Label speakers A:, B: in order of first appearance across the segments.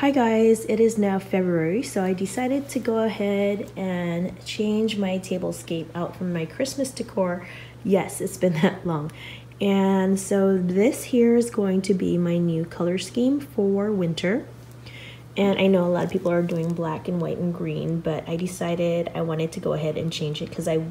A: Hi guys, it is now February, so I decided to go ahead and change my tablescape out from my Christmas decor. Yes, it's been that long. And so this here is going to be my new color scheme for winter. And I know a lot of people are doing black and white and green, but I decided I wanted to go ahead and change it because I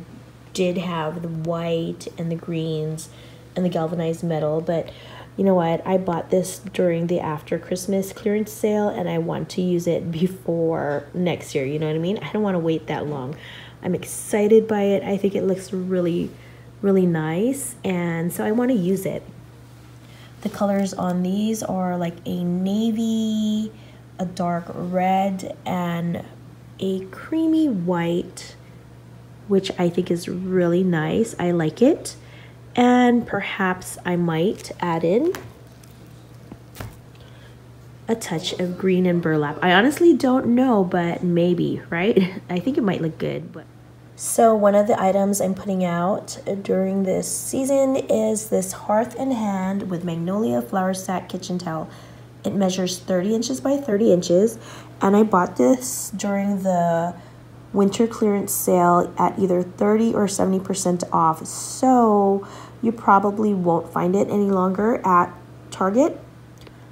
A: did have the white and the greens and the galvanized metal, but you know what, I bought this during the after Christmas clearance sale and I want to use it before next year, you know what I mean? I don't want to wait that long. I'm excited by it. I think it looks really nice, and so I want to use it. The colors on these are like a navy, a dark red, and a creamy white, which I think is really nice. I like it. And perhaps I might add in a touch of green and burlap. I honestly don't know, but maybe, right? I think it might look good. But so one of the items I'm putting out during this season is this Hearth and Hand with Magnolia Flower Sack kitchen towel. It measures 30 inches by 30 inches, and I bought this during the winter clearance sale at either 30 or 70% off, so you probably won't find it any longer at Target.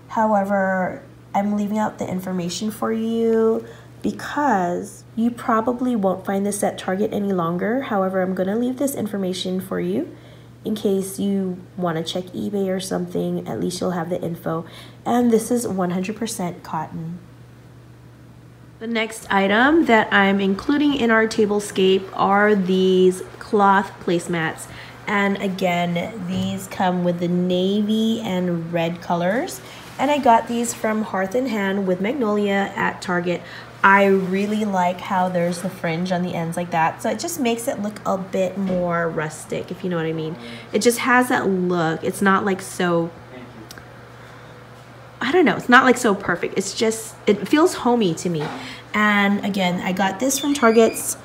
A: However, I'm leaving out the information for you because you probably won't find this at Target any longer. However, I'm going to leave this information for you in case you want to check eBay or something. At least you'll have the info. And this is 100% cotton. The next item that I'm including in our tablescape are these cloth placemats. And again, these come with the navy and red colors. And I got these from Hearth and Hand with Magnolia at Target. I really like how there's the fringe on the ends like that. So it just makes it look a bit more rustic, if you know what I mean. It just has that look. It's not like so, I don't know, it's not like so perfect. It's just, it feels homey to me. And again, I got this from Target's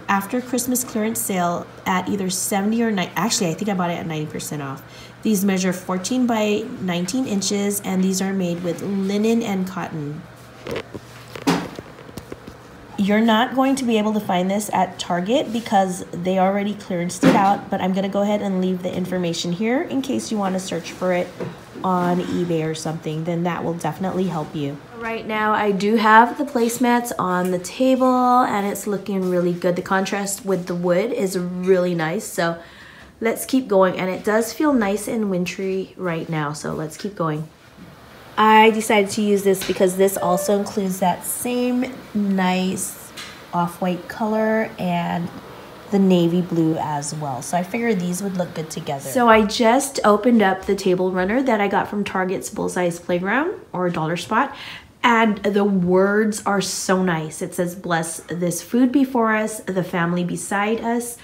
A: after Christmas clearance sale at either 70 or 90. Actually, I think I bought it at 90% off. These measure 14 by 19 inches, and these are made with linen and cotton. You're not going to be able to find this at Target because they already clearanced it out, but I'm going to go ahead and leave the information here in case you want to search for it on eBay or something. Then that will definitely help you. Right now I do have the placemats on the table and it's looking really good. The contrast with the wood is really nice, so let's keep going. And it does feel nice and wintry right now, so let's keep going. I decided to use this because this also includes that same nice off-white color and the navy blue as well. So I figured these would look good together. So I just opened up the table runner that I got from Target's Bullseye's Playground or Dollar Spot. And the words are so nice. It says, "Bless this food before us, the family beside us,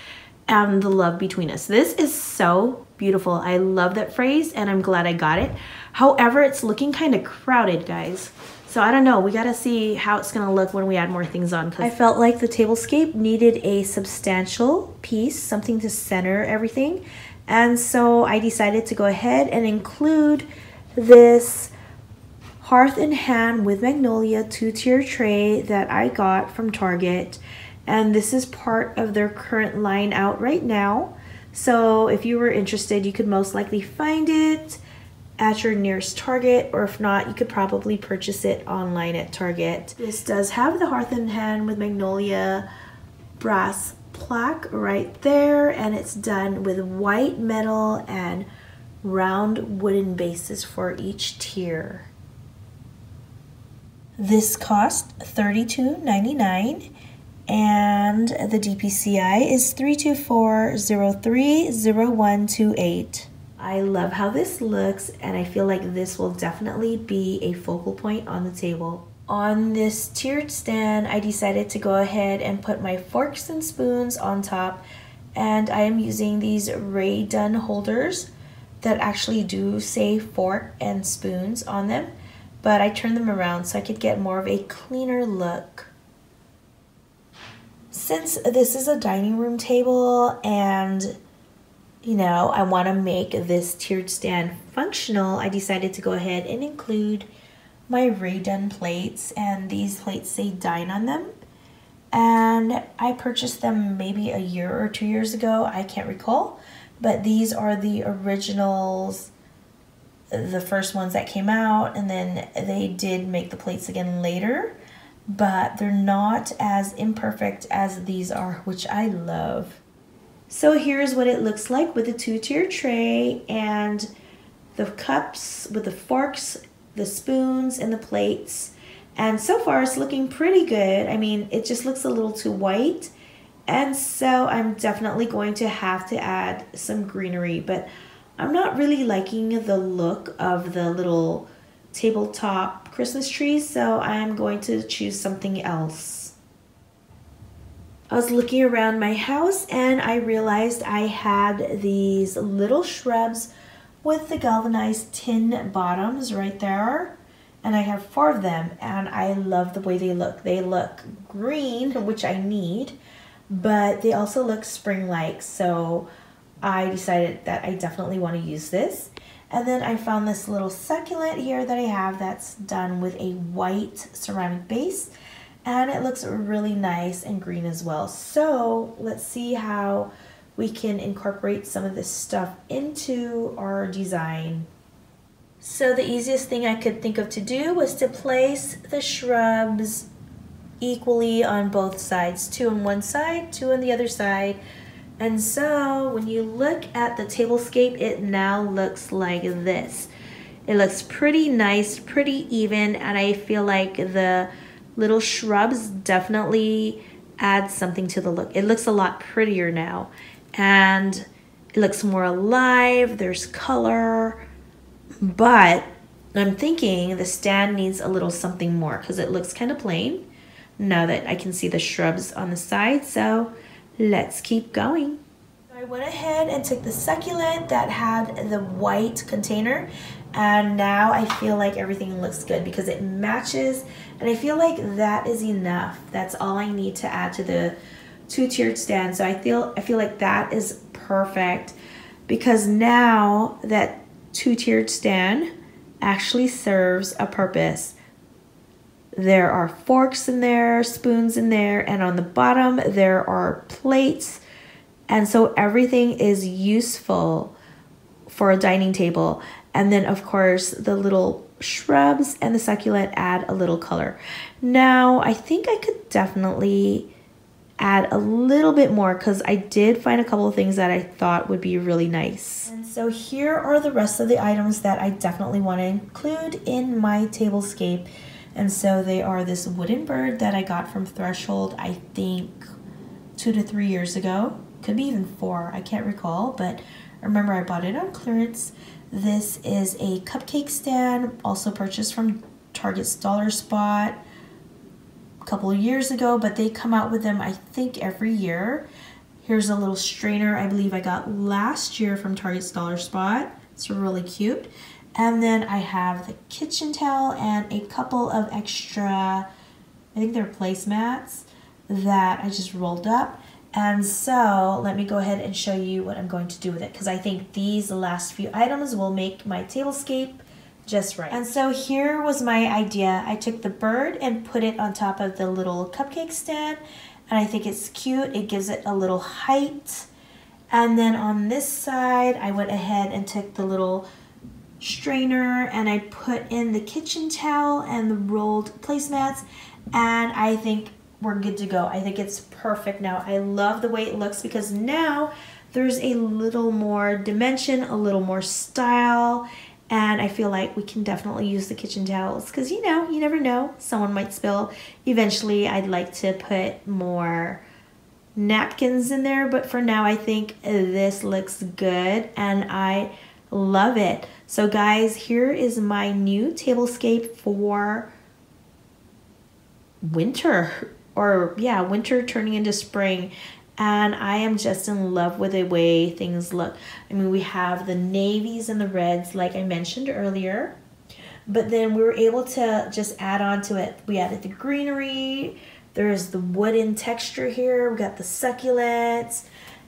A: and the love between us." This is so beautiful. I love that phrase and I'm glad I got it. However, it's looking kind of crowded, guys. So I don't know. We got to see how it's going to look when we add more things on. I felt like the tablescape needed a substantial piece, something to center everything. And so I decided to go ahead and include this Hearth and Hand with Magnolia 2-tier tray that I got from Target. And this is part of their current line out right now. So if you were interested, you could most likely find it at your nearest Target, or if not, you could probably purchase it online at Target. This does have the Hearth and Hand with Magnolia brass plaque right there, and it's done with white metal and round wooden bases for each tier. This cost $32.99 and the DPCI is 324030128. I love how this looks, and I feel like this will definitely be a focal point on the table. On this tiered stand, I decided to go ahead and put my forks and spoons on top, and I am using these Ray Dunn holders that actually do say fork and spoons on them, but I turned them around so I could get more of a cleaner look. Since this is a dining room table and you know, I want to make this tiered stand functional, I decided to go ahead and include my redone plates, and these plates say Dine on them. And I purchased them maybe a year or 2 years ago, I can't recall. But these are the originals, the first ones that came out, and then they did make the plates again later. But they're not as imperfect as these are, which I love. So here's what it looks like with the two-tier tray and the cups with the forks, the spoons, and the plates. And so far it's looking pretty good. I mean, it just looks a little too white. And so I'm definitely going to have to add some greenery, but I'm not really liking the look of the little tabletop Christmas trees, so I'm going to choose something else. I was looking around my house and I realized I had these little shrubs with the galvanized tin bottoms right there. And I have 4 of them, and I love the way they look. They look green, which I need, but they also look spring-like. So I decided that I definitely want to use this. And then I found this little succulent here that I have that's done with a white ceramic base. And it looks really nice and green as well. So let's see how we can incorporate some of this stuff into our design. So the easiest thing I could think of to do was to place the shrubs equally on both sides. 2 on one side, 2 on the other side. And so when you look at the tablescape, it now looks like this. It looks pretty nice, pretty even, and I feel like the little shrubs definitely add something to the look. It looks a lot prettier now, and it looks more alive. There's color. But I'm thinking the stand needs a little something more because it looks kind of plain now that I can see the shrubs on the side. So let's keep going. I went ahead and took the succulent that had the white container, and now I feel like everything looks good because it matches, and I feel like that is enough. That's all I need to add to the 2-tiered stand. So I feel like that is perfect because now that 2-tiered stand actually serves a purpose. There are forks in there, spoons in there, and on the bottom there are plates. And so everything is useful for a dining table. And then of course the little shrubs and the succulent add a little color. Now I think I could definitely add a little bit more because I did find a couple of things that I thought would be really nice. And so here are the rest of the items that I definitely want to include in my tablescape. And so they are this wooden bird that I got from Threshold, I think 2 to 3 years ago. Could be even 4, I can't recall, but I remember I bought it on clearance. This is a cupcake stand, also purchased from Target's Dollar Spot a couple of years ago, but they come out with them I think every year. Here's a little strainer I believe I got last year from Target's Dollar Spot. It's really cute. And then I have the kitchen towel and a couple of extra, I think they're placemats that I just rolled up. And so let me go ahead and show you what I'm going to do with it because I think these last few items will make my tablescape just right. And so here was my idea. I took the bird and put it on top of the little cupcake stand, and I think it's cute. It gives it a little height. And then on this side, I went ahead and took the little strainer and I put in the kitchen towel and the rolled placemats, and I think we're good to go. I think it's perfect now. I love the way it looks because now there's a little more dimension, a little more style. And I feel like we can definitely use the kitchen towels because, you know, you never know. Someone might spill. Eventually, I'd like to put more napkins in there. But for now, I think this looks good and I love it. So guys, here is my new tablescape for winter. Or yeah, winter turning into spring. And I am just in love with the way things look. I mean, we have the navies and the reds, like I mentioned earlier. But then we were able to just add on to it. We added the greenery. There's the wooden texture here. We got the succulents.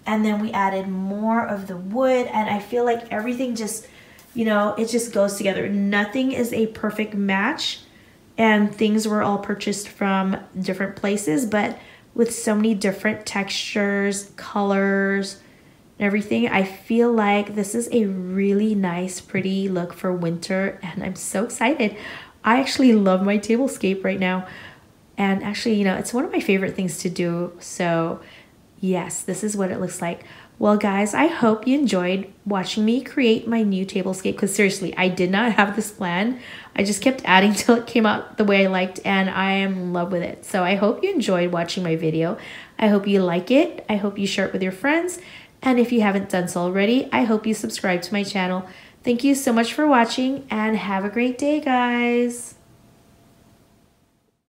A: And then we added more of the wood. And I feel like everything just, you know, it just goes together. Nothing is a perfect match. and things were all purchased from different places, but with so many different textures, colors, and everything, I feel like this is a really nice, pretty look for winter, and I'm so excited. I actually love my tablescape right now, and actually, you know, it's one of my favorite things to do. So yes, this is what it looks like. Well, guys, I hope you enjoyed watching me create my new tablescape, because seriously, I did not have this plan. I just kept adding till it came out the way I liked, and I am in love with it. So I hope you enjoyed watching my video. I hope you like it. I hope you share it with your friends. And if you haven't done so already, I hope you subscribe to my channel. Thank you so much for watching, and have a great day, guys.